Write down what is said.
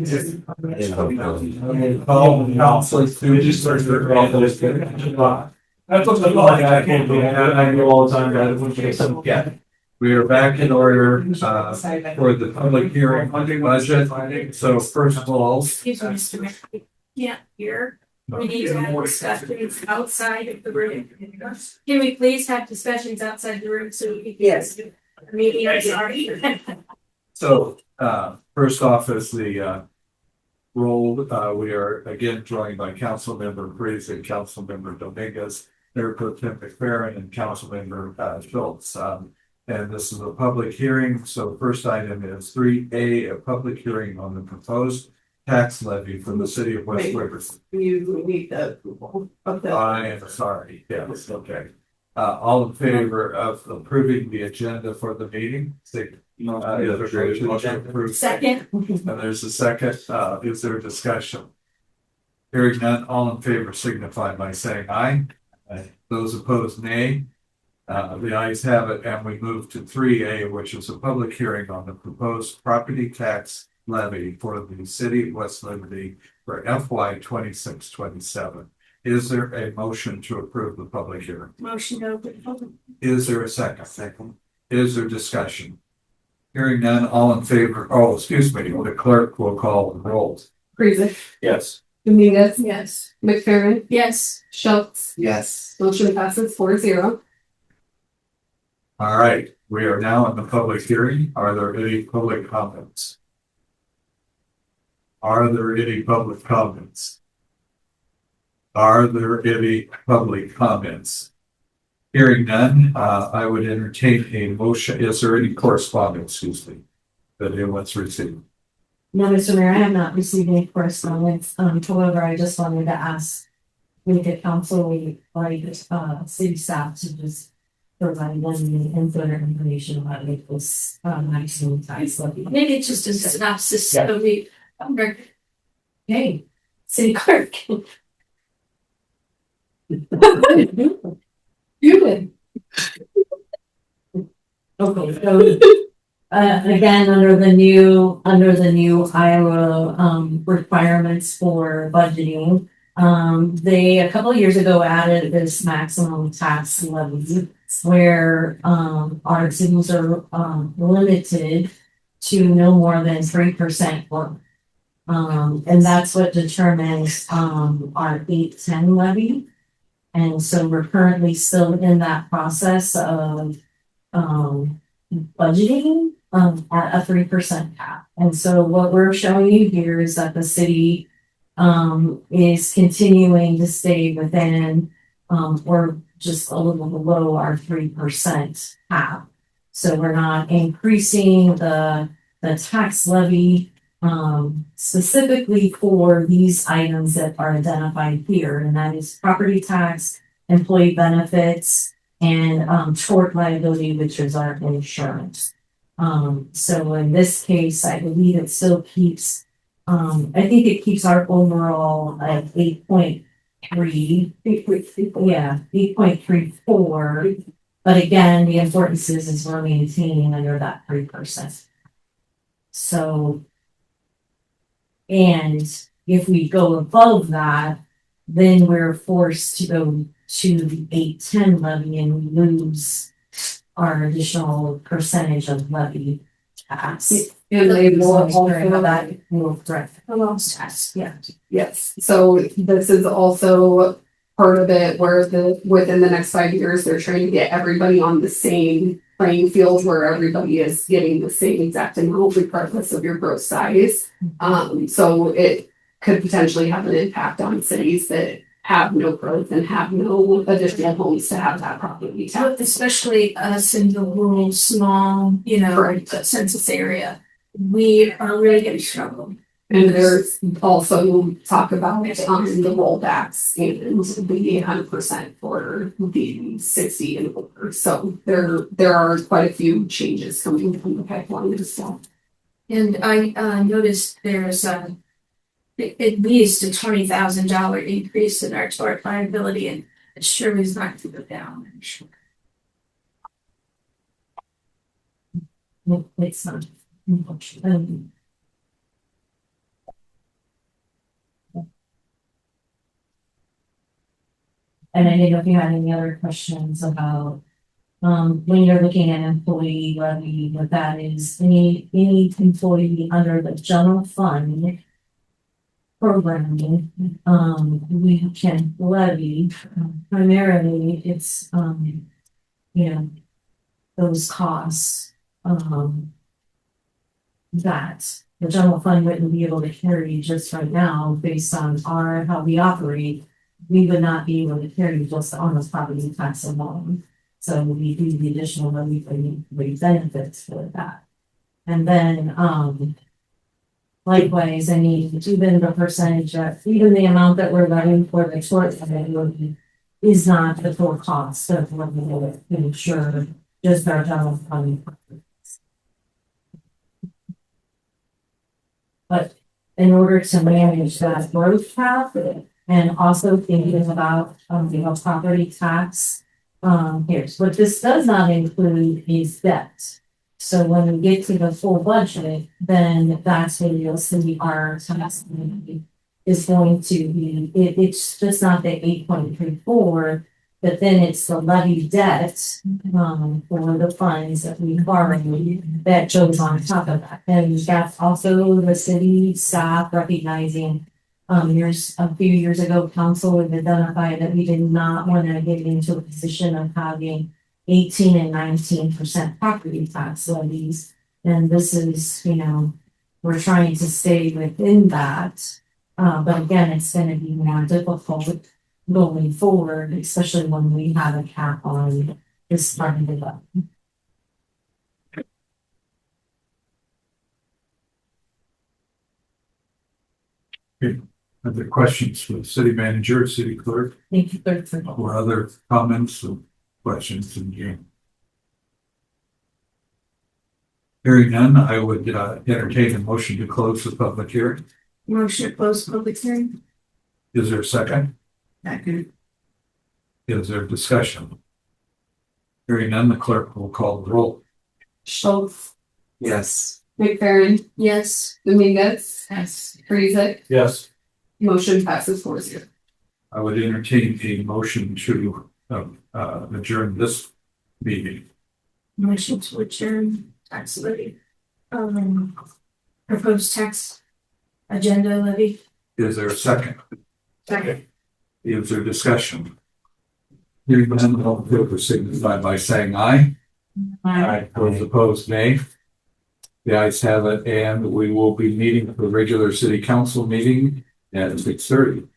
That's what I can't do. I know all the time that yeah. We are back in order for the public hearing on the budget. So first of all, Excuse me, Mr. Mayor, we can't hear. We need to have discussions outside of the room. Can we please have discussions outside the room so we can? Yes. Meeting, I'm sorry. So first off is the roll. We are again joined by Councilmember Parizek, Councilmember Dominguez, Mayor ProTem McFerren, and Councilmember Shiltz. And this is a public hearing. So first item is 3A, a public hearing on the proposed tax levy for the city of West Riverside. You need the approval of the. I am sorry. Yes, okay. All in favor of approving the agenda for the meeting? Second. And there's a second. Is there a discussion? Hearing none, all in favor signify by saying aye. Those opposed, nay. The ayes have it, and we move to 3A, which is a public hearing on the proposed property tax levy for the city of West Liberty for FY 26-27. Is there a motion to approve the public hearing? Motion to open. Is there a second? Second. Is there discussion? Hearing none, all in favor. Oh, excuse me. The clerk will call the roll. Parizek. Yes. Dominguez. Yes. McFerren. Yes. Shiltz. Yes. Motion passes 4-0. All right. We are now in the public hearing. Are there any public comments? Are there any public comments? Are there any public comments? Hearing none, I would entertain a motion. Is there any correspondence, excuse me, that anyone's received? No, Mr. Mayor, I have not received any correspondence. However, I just wanted to ask, we the council, we like city staff to just provide them the input or information about it was maximum tax levy. Maybe it's just a synopsis so we. Hey, city clerk. You did. Okay, so again, under the new Iowa requirements for budgeting, they a couple of years ago added this maximum tax levy where our cities are limited to no more than 3% growth. And that's what determines our 810 levy. And so we're currently still in that process of budgeting at a 3% cap. And so what we're showing you here is that the city is continuing to stay within or just a little below our 3% cap. So we're not increasing the tax levy specifically for these items that are identified here, and that is property tax, employee benefits, and tort liability, which is our insurance. So in this case, I believe it still keeps, I think it keeps our overall at 8.3, yeah, 8.34. But again, the importance is we're maintaining under that 3%. So, and if we go above that, then we're forced to go to the 810 levy and we lose our additional percentage of levy tax. And they will also that will threat the loss tax. Yeah. yes. So this is also part of it where within the next 5 years they're trying to get everybody on the same playing field where everybody is getting the same exact amount regardless of your gross size. So it could potentially have an impact on cities that have no growth and have no additional homes to have that property tax. Especially us in the rural, small, Right. census area. We are really going to struggle. And there's also talk about the rollbacks and the 100% for the 60 and older. So there are quite a few changes coming from the pipeline as well. And I noticed there's at least a $20,000 increase in our tort liability, and it sure is not to go down. It's not. And I didn't know if you had any other questions about, when you're looking at employee levy, what that is, any employee under the general fund programming, we can levy, primarily it's, you know, those costs, that the general fund wouldn't be able to carry just right now based on how we operate. We would not be able to carry just on the property tax alone. So we do the additional levy for the benefits for that. And then, likewise, I mean, even the percentage even the amount that we're levying for the short levy is not the full cost of what we will ensure just our general fund. But in order to manage that growth path and also thinking about, property tax, here's what this does not include is debt. So when we get to the full budget, then that's when you'll see our tax is going to be, it's just not the 8.34, but then it's the levy debt, for the funds that we borrowed that goes on top of that. And that's also the city staff recognizing, a few years ago, council would identify that we did not want to get into a position of having 18 and 19% property tax levies. And this is, we're trying to stay within that. But again, it's going to be more difficult going forward, especially when we have a cap on this fund development. Other questions for the city manager, city clerk, Thank you, Clerk. or other comments or questions in here? Hearing none, I would entertain a motion to close the public hearing. Motion to close public hearing. Is there a second? Second. Is there discussion? Hearing none, the clerk will call the roll. Shiltz, Yes. McFerren, Yes. Dominguez, Yes. Parizek, Yes. motion passes 4-0. I would entertain a motion to adjourn this meeting. Motion to adjourn tax levy. Proposed tax agenda levy. Is there a second? Second. Is there discussion? Hearing none, all in favor signify by saying aye. Aye. Those opposed, nay. The ayes have it, and we will be meeting the regular city council meeting at 6:30.